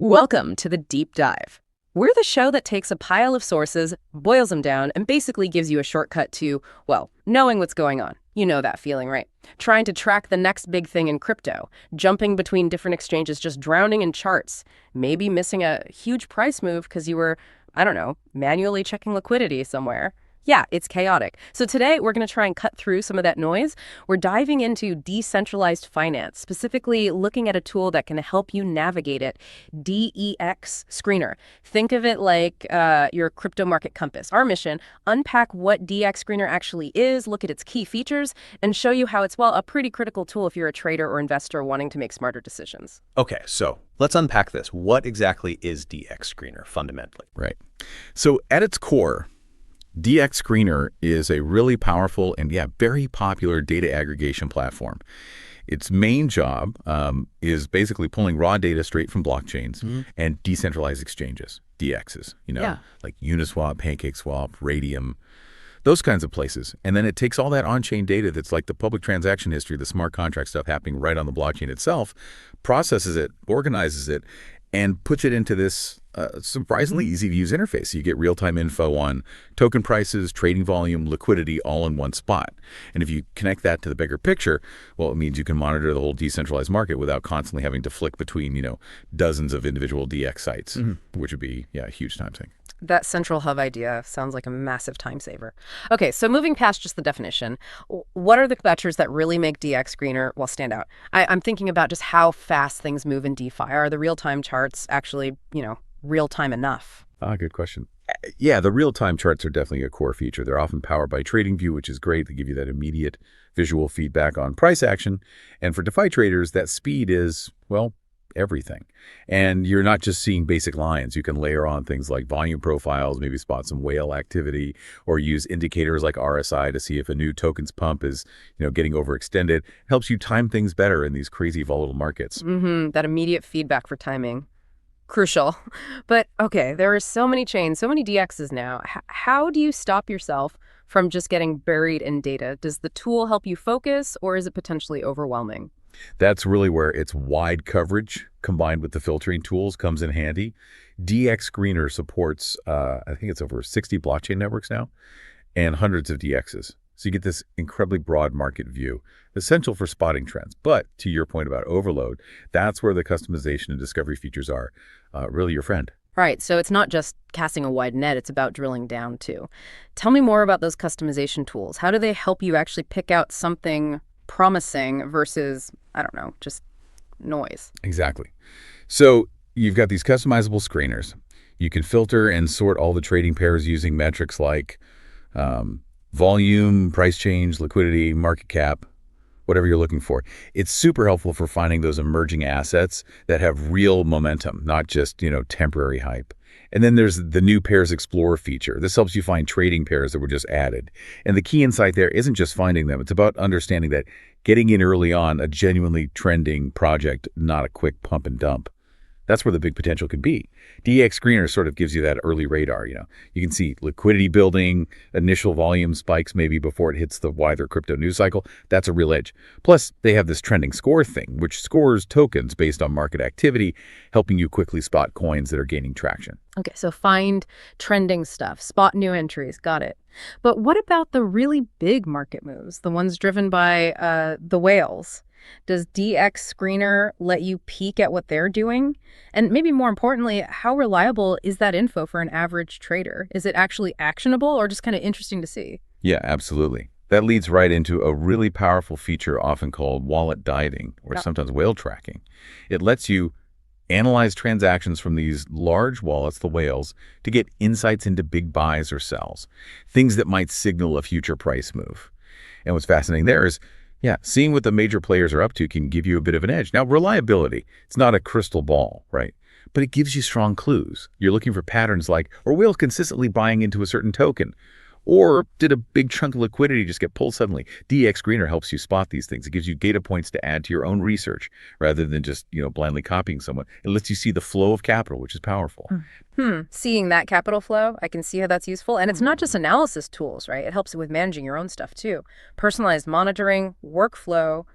Welcome to the Deep Dive. We're the show that takes a pile of sources, boils them down, and basically gives you a shortcut to, well, knowing what's going on. You know that feeling, right? Trying to track the next big thing in crypto, jumping between different exchanges, just drowning in charts, maybe missing a huge price move because you were, I don't know, manually checking liquidity somewhere. Yeah, it's chaotic. So today we're going to try and cut through some of that noise. We're diving into decentralized finance, specifically looking at a tool that can help you navigate it, DEX Screener. Think of it like your crypto market compass. Our mission, unpack what DEX Screener actually is, look at its key features, and show you how it's, well, a pretty critical tool if you're a trader or investor wanting to make smarter decisions. Okay, so let's unpack this. What exactly is DEX Screener fundamentally? Right. So at its core, DEX Screener is a really powerful and, very popular data aggregation platform. Its main job is basically pulling raw data straight from blockchains and decentralized exchanges, DEXs, like Uniswap, PancakeSwap, Radium, those kinds of places. And then it takes all that on-chain data that's like the public transaction history, the smart contract stuff happening right on the blockchain itself, processes it, organizes it, and puts it into this surprisingly easy-to-use interface. So you get real-time info on token prices, trading volume, liquidity, all in one spot. And if you connect that to the bigger picture, well, it means you can monitor the whole decentralized market without constantly having to flick between, dozens of individual DEX sites, which would be, a huge time sink. That central hub idea sounds like a massive time saver. Okay, so moving past just the definition, what are the features that really make DEX Screener, well, stand out? I'm thinking about just how fast things move in DeFi. Are the real-time charts actually, real-time enough? Good question. Yeah, the real-time charts are definitely a core feature. They're often powered by TradingView, which is great. They give you that immediate visual feedback on price action. And for DeFi traders, that speed is, well, everything. And you're not just seeing basic lines. You can layer on things like volume profiles, maybe spot some whale activity, or use indicators like RSI to see if a new token's pump is, getting overextended. It helps you time things better in these crazy volatile markets. That immediate feedback for timing. Crucial. But okay, there are so many chains, so many DEXs now. How do you stop yourself from just getting buried in data? Does the tool help you focus, or is it potentially overwhelming? That's really where its wide coverage combined with the filtering tools comes in handy. DEX Screener supports, I think it's over 60 blockchain networks now, and hundreds of DEXs. So you get this incredibly broad market view, essential for spotting trends. But to your point about overload, that's where the customization and discovery features are really your friend. Right, so it's not just casting a wide net, it's about drilling down too. Tell me more about those customization tools. How do they help you actually pick out something promising versus, I don't know, just noise? Exactly. So you've got these customizable screeners. You can filter and sort all the trading pairs using metrics like volume, price change, liquidity, market cap, whatever you're looking for. It's super helpful for finding those emerging assets that have real momentum, not just, temporary hype. And then there's the new pairs explorer feature. This helps you find trading pairs that were just added. And the key insight there isn't just finding them. It's about understanding that getting in early on a genuinely trending project, not a quick pump and dump. That's where the big potential could be. DEX Screener sort of gives you that early radar. You can see liquidity building, initial volume spikes maybe before it hits the wider crypto news cycle. That's a real edge. Plus, they have this trending score thing, which scores tokens based on market activity, helping you quickly spot coins that are gaining traction. Okay, so find trending stuff, spot new entries, got it. But what about the really big market moves, the ones driven by the whales? Does DEX Screener let you peek at what they're doing? And maybe more importantly, how reliable is that info for an average trader? Is it actually actionable or just kind of interesting to see? Yeah, absolutely. That leads right into a really powerful feature often called wallet dieting, or sometimes whale tracking. It lets you analyze transactions from these large wallets, the whales, to get insights into big buys or sells, things that might signal a future price move. And what's fascinating there is, seeing what the major players are up to can give you a bit of an edge. Now, reliability, it's not a crystal ball, right? But it gives you strong clues. You're looking for patterns like, are whales consistently buying into a certain token? Or did a big chunk of liquidity just get pulled suddenly? DEX Screener helps you spot these things. It gives you data points to add to your own research rather than just, blindly copying someone. It lets you see the flow of capital, which is powerful. Seeing that capital flow, I can see how that's useful. And it's not just analysis tools, right? It helps with managing your own stuff too. Personalized monitoring, workflow.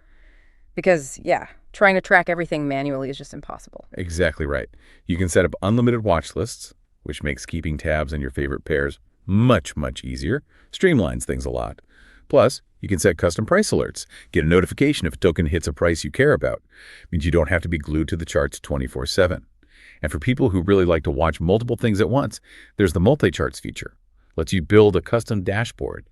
Because, yeah, trying to track everything manually is just impossible. Exactly right. You can set up unlimited watch lists, which makes keeping tabs on your favorite pairs much, much easier, streamlines things a lot. Plus, you can set custom price alerts, get a notification if a token hits a price you care about. Means you don't have to be glued to the charts 24/7. And for people who really like to watch multiple things at once, there's the multi-charts feature. Lets you build a custom dashboard,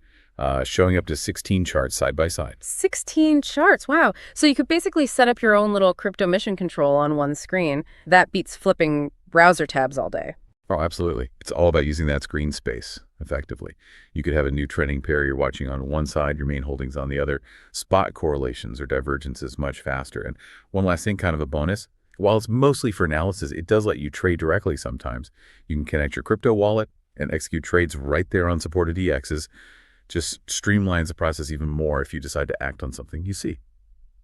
showing up to 16 charts side by side. 16 charts, wow. So you could basically set up your own little crypto mission control on one screen. That beats flipping browser tabs all day. Oh, absolutely. It's all about using that screen space effectively. You could have a new trending pair you're watching on one side, your main holdings on the other. Spot correlations or divergences much faster. And one last thing, kind of a bonus. While it's mostly for analysis, it does let you trade directly sometimes. You can connect your crypto wallet and execute trades right there on supported DEXs. Just streamlines the process even more if you decide to act on something you see.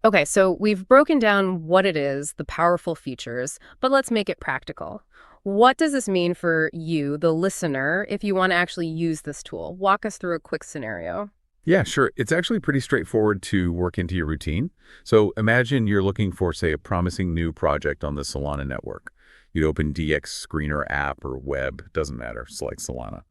Okay, so we've broken down what it is, the powerful features, but let's make it practical. What does this mean for you, the listener, if you want to actually use this tool? Walk us through a quick scenario. Yeah, sure. It's actually pretty straightforward to work into your routine. So imagine you're looking for, say, a promising new project on the Solana network. You'd open DX Screener app or web, doesn't matter, select Solana.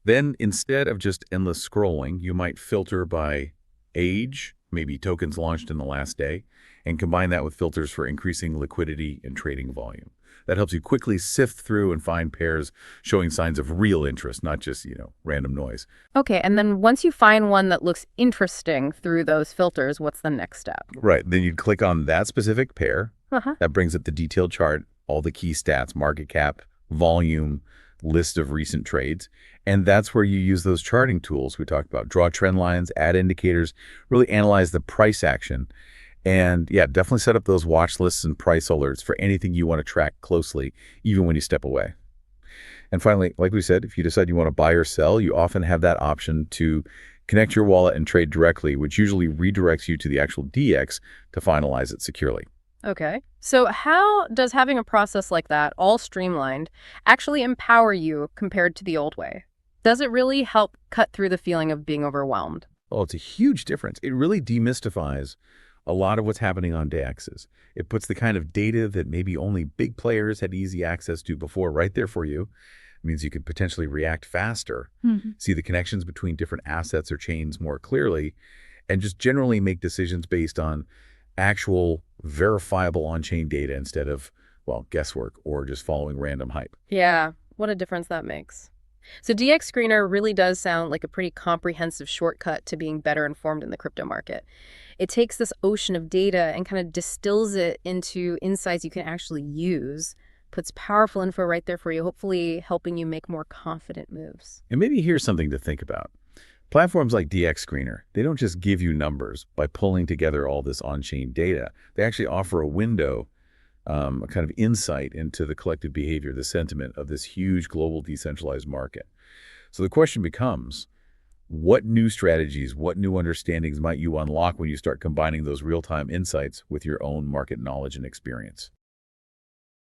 Then instead of just endless scrolling, you might filter by age, maybe tokens launched in the last day, and combine that with filters for increasing liquidity and trading volume. That helps you quickly sift through and find pairs showing signs of real interest, not just, random noise. Okay, and then once you find one that looks interesting through those filters, what's the next step? Right. Then you'd click on that specific pair. Uh-huh. That brings up the detailed chart, all the key stats, market cap, volume, list of recent trades. And that's where you use those charting tools we talked about. Draw trend lines, add indicators, really analyze the price action. And yeah, definitely set up those watch lists and price alerts for anything you want to track closely, even when you step away. And finally, like we said, if you decide you want to buy or sell, you often have that option to connect your wallet and trade directly, which usually redirects you to the actual DX to finalize it securely. Okay. So how does having a process like that, all streamlined, actually empower you compared to the old way? Does it really help cut through the feeling of being overwhelmed? Oh, it's a huge difference. It really demystifies a lot of what's happening on DEXs. It puts the kind of data that maybe only big players had easy access to before right there for you. It means you could potentially react faster, see the connections between different assets or chains more clearly, and just generally make decisions based on actual verifiable on-chain data instead of, well, guesswork or just following random hype. Yeah, what a difference that makes. So DX Screener really does sound like a pretty comprehensive shortcut to being better informed in the crypto market. It takes this ocean of data and kind of distills it into insights you can actually use, puts powerful info right there for you, hopefully helping you make more confident moves. And maybe here's something to think about. Platforms like DX Screener, they don't just give you numbers by pulling together all this on-chain data. They actually offer a window, a kind of insight into the collective behavior, the sentiment of this huge global decentralized market. So the question becomes, what new strategies, what new understandings might you unlock when you start combining those real-time insights with your own market knowledge and experience?